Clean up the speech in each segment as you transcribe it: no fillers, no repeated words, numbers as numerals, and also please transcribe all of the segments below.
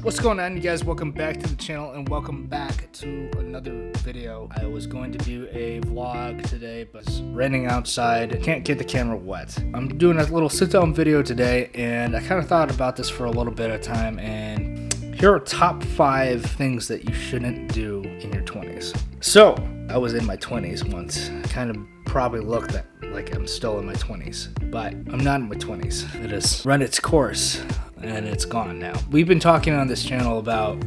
What's going on, you guys? Welcome back to the channel and welcome back to another video. I was going to do a vlog today, but it's raining outside. I can't get the camera wet. I'm doing a little sit-down video today, and I kind of thought about this for a little bit of time, and here are top 5 things that you shouldn't do in your 20s. So, I was in my 20s once. Kind of probably look like I'm still in my 20s, but I'm not in my 20s. It has run its course and it's gone now. We've been talking on this channel about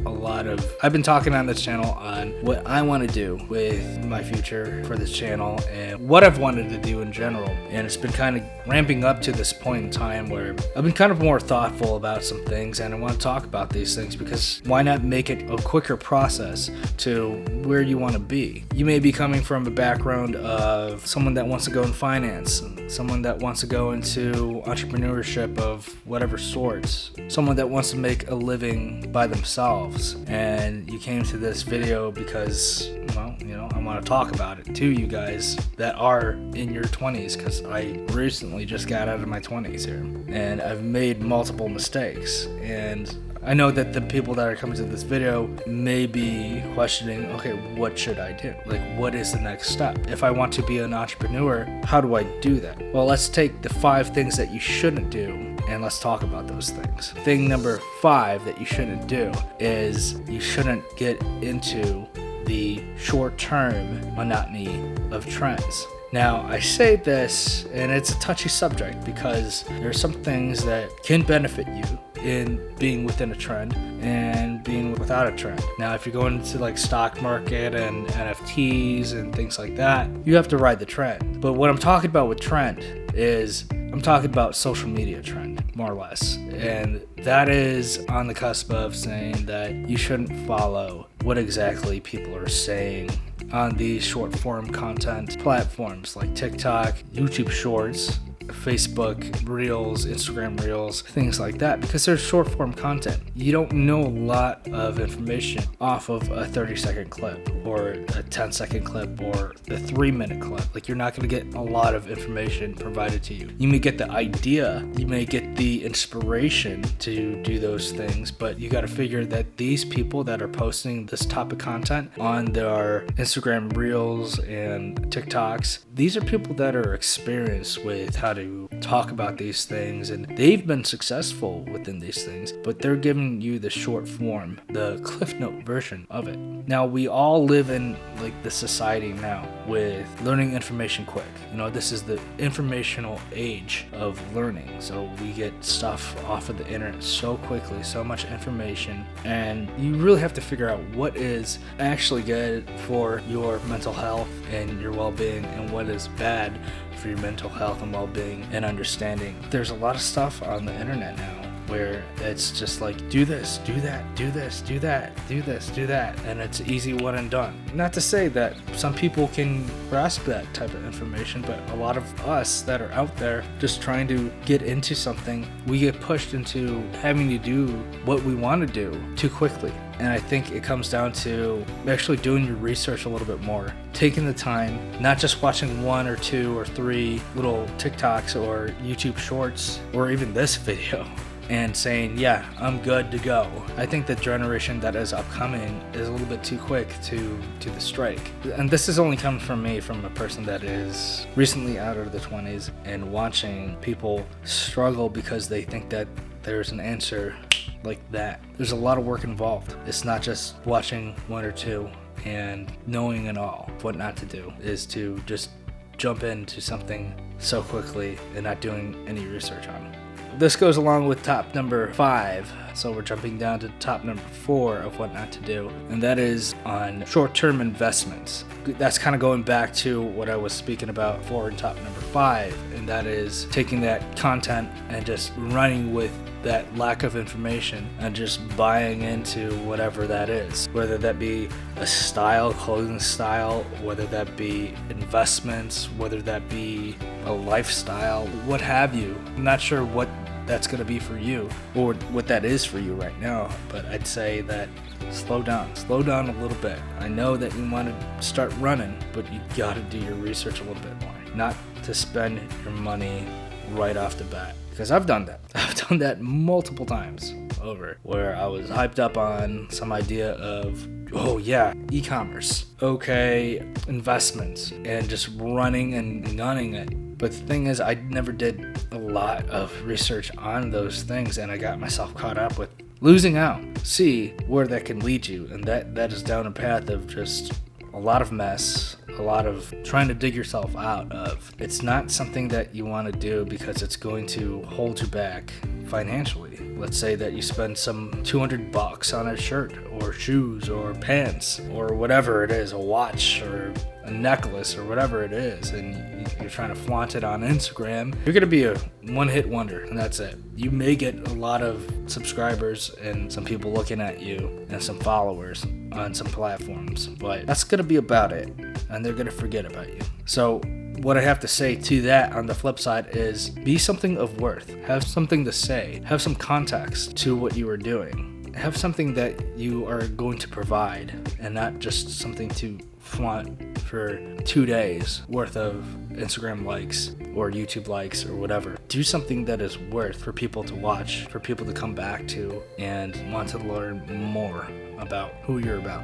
I've been talking on this channel on what I want to do with my future for this channel and what I've wanted to do in general. And it's been kind of ramping up to this point in time where I've been kind of more thoughtful about some things, and I want to talk about these things because why not make it a quicker process to where you want to be? You may be coming from a background of someone that wants to go in finance, someone that wants to go into entrepreneurship of whatever sorts, someone that wants to make a living by themselves, and you came to this video because, well, I want to talk about it to you guys that are in your 20s, because I recently just got out of my 20s here, and I've made multiple mistakes, and I know that the people that are coming to this video may be questioning, okay, what should I do? Like, what is the next step? If I want to be an entrepreneur, how do I do that? Well, let's take the 5 things that you shouldn't do, and let's talk about those things. Thing number 5 that you shouldn't do is you shouldn't get into the short-term monotony of trends. Now, I say this, and it's a touchy subject because there are some things that can benefit you in being within a trend and being without a trend. Now, if you're going into like stock market and NFTs and things like that, you have to ride the trend. But what I'm talking about with trend is I'm talking about social media trend, more or less. And that is on the cusp of saying that you shouldn't follow what exactly people are saying on these short form content platforms like TikTok, YouTube Shorts, Facebook Reels, Instagram Reels, things like that, because they're short form content. You don't know a lot of information off of a 30-second clip or a 10-second clip or a 3-minute clip. Like, you're not going to get a lot of information provided to you. You may get the idea, you may get the inspiration to do those things, but you got to figure that these people that are posting this type of content on their Instagram Reels and TikToks, these are people that are experienced with how to talk about these things, and they've been successful within these things, but they're giving you the short form, the Cliff Note version of it. Now, we all live in like the society now with learning information quick. This is the informational age of learning, so we get stuff off of the internet so quickly, so much information, and you really have to figure out what is actually good for your mental health and your well-being and what is bad for your mental health and well-being and understanding. There's a lot of stuff on the internet now where it's just like, do this, do that, do this, do that, do this, do that, and it's easy one and done. Not to say that some people can grasp that type of information, but a lot of us that are out there just trying to get into something, we get pushed into having to do what we want to do too quickly. And I think it comes down to actually doing your research a little bit more, taking the time, not just watching 1 or 2 or 3 little TikToks or YouTube Shorts or even this video and saying, yeah, I'm good to go. I think the generation that is upcoming is a little bit too quick to the strike. And this is only coming from me, from a person that is recently out of the 20s and watching people struggle because they think that there's an answer like that. There's a lot of work involved. It's not just watching 1 or 2 and knowing it all. What not to do is to just jump into something so quickly and not doing any research on it. This goes along with top number 5, so we're jumping down to top number 4 of what not to do, and that is on short-term investments. That's kind of going back to what I was speaking about before in top number 5, and that is taking that content and just running with that lack of information and just buying into whatever that is, whether that be a style, clothing style, whether that be investments, whether that be a lifestyle, what have you. I'm not sure what that's going to be for you or what that is for you right now, but I'd say that slow down a little bit. I know that you want to start running, but you got to do your research a little bit more, not to spend your money right off the bat. Because I've done that. I've done that multiple times over, where I was hyped up on some idea of, oh yeah, e-commerce, okay, investments, and just running and gunning it. But the thing is, I never did a lot of research on those things, and I got myself caught up with losing out. See where that can lead you, and that is down a path of just a lot of mess, a lot of trying to dig yourself out of. It's not something that you want to do because it's going to hold you back financially. Let's say that you spend some $200 on a shirt or shoes or pants or whatever it is, a watch or a necklace or whatever it is, and you're trying to flaunt it on Instagram. You're gonna be a one-hit wonder, and that's it. You may get a lot of subscribers and some people looking at you and some followers on some platforms, but that's gonna be about it, and they're gonna forget about you. So what I have to say to that on the flip side is be something of worth. Have something to say. Have some context to what you are doing. Have something that you are going to provide, and not just something to flaunt for 2 days worth of Instagram likes or YouTube likes or whatever. Do something that is worth for people to watch, for people to come back to and want to learn more about who you're about.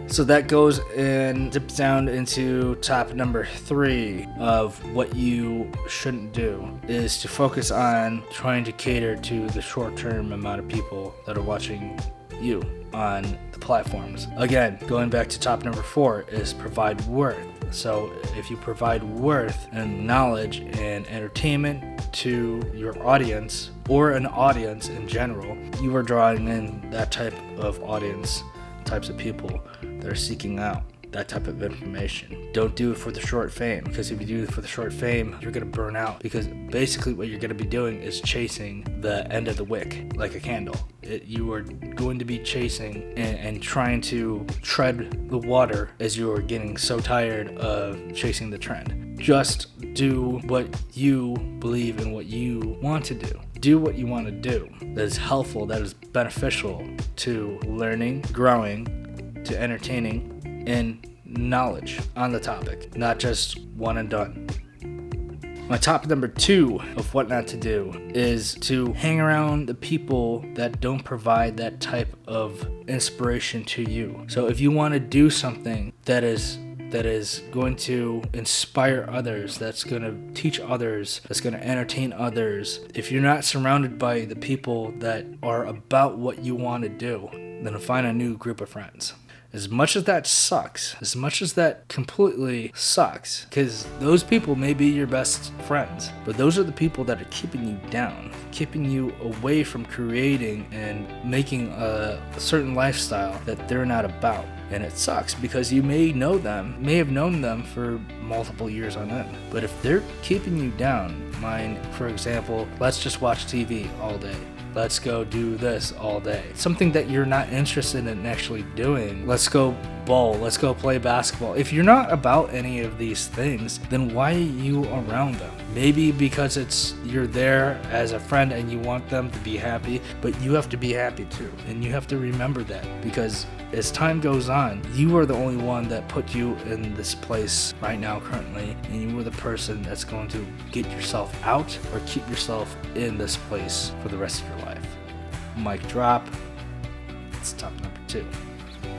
So that goes and dips down into top number 3 of what you shouldn't do, is to focus on trying to cater to the short-term amount of people that are watching you on the platforms. Again, going back to top number 4 is provide worth. So if you provide worth and knowledge and entertainment to your audience or an audience in general, you are drawing in that type of audience, types of people that are seeking out that type of information. Don't do it for the short fame, because if you do it for the short fame, you're going to burn out, because basically what you're going to be doing is chasing the end of the wick like a candle. You are going to be chasing and trying to tread the water as you are getting so tired of chasing the trend. Just do what you believe in, what you want to do. Do what you want to do that is helpful, that is beneficial to learning, growing, to entertaining, and knowledge on the topic, not just one and done. My top number 2 of what not to do is to hang around the people that don't provide that type of inspiration to you. So if you want to do something that is going to inspire others, that's going to teach others, that's going to entertain others, if you're not surrounded by the people that are about what you want to do, then find a new group of friends. As much as that sucks, as much as that completely sucks, because those people may be your best friends, but those are the people that are keeping you down, keeping you away from creating and making a certain lifestyle that they're not about. And it sucks because you may have known them for multiple years on end. But if they're keeping you down, for example, let's just watch TV all day. Let's go do this all day. Something that you're not interested in actually doing. Let's go bowl. Let's go play basketball. If you're not about any of these things, then why are you around them? Maybe because you're there as a friend and you want them to be happy, but you have to be happy too. And you have to remember that, because as time goes on, you are the only one that put you in this place right now currently, and you are the person that's going to get yourself out or keep yourself in this place for the rest of your life. Mic drop. It's top number 2.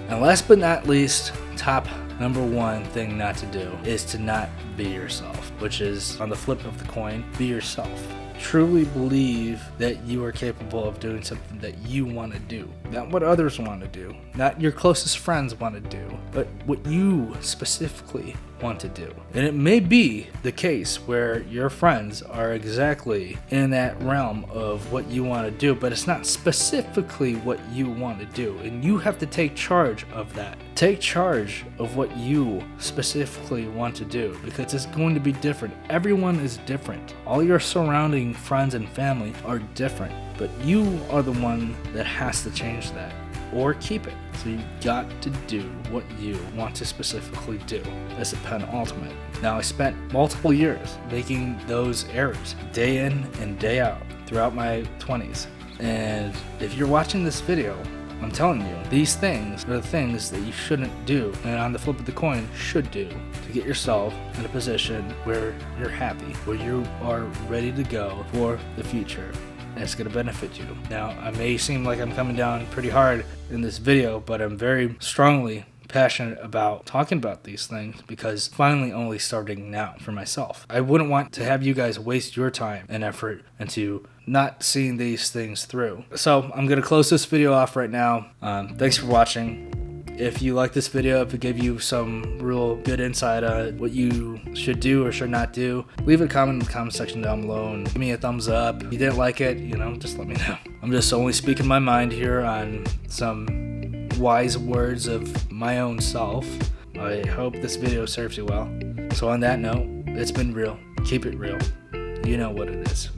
And last but not least, top number 1 thing not to do is to not be yourself, which is on the flip of the coin, be yourself. Truly believe that you are capable of doing something that you want to do. Not what others want to do, not your closest friends want to do, but what you specifically want to do. And it may be the case where your friends are exactly in that realm of what you want to do, but it's not specifically what you want to do. And you have to take charge of that. Take charge of what you specifically want to do, because it's going to be different. Everyone is different. All your surrounding friends and family are different, but you are the one that has to change that or keep it. So you got to do what you want to specifically do as a penultimate. Now, I spent multiple years making those errors day in and day out throughout my 20s. And if you're watching this video, I'm telling you, these things are the things that you shouldn't do, and on the flip of the coin, should do, to get yourself in a position where you're happy, where you are ready to go for the future. and it's going to benefit you. Now, I may seem like I'm coming down pretty hard in this video, but I'm very strongly passionate about talking about these things because finally only starting now for myself. I wouldn't want to have you guys waste your time and effort into not seeing these things through. So I'm going to close this video off right now. Thanks for watching. If you like this video, if it gave you some real good insight on what you should do or should not do, leave a comment in the comment section down below and give me a thumbs up. If you didn't like it, just let me know. I'm just only speaking my mind here on some wise words of my own self. I hope this video serves you well. So on that note, it's been real. Keep it real. You know what it is.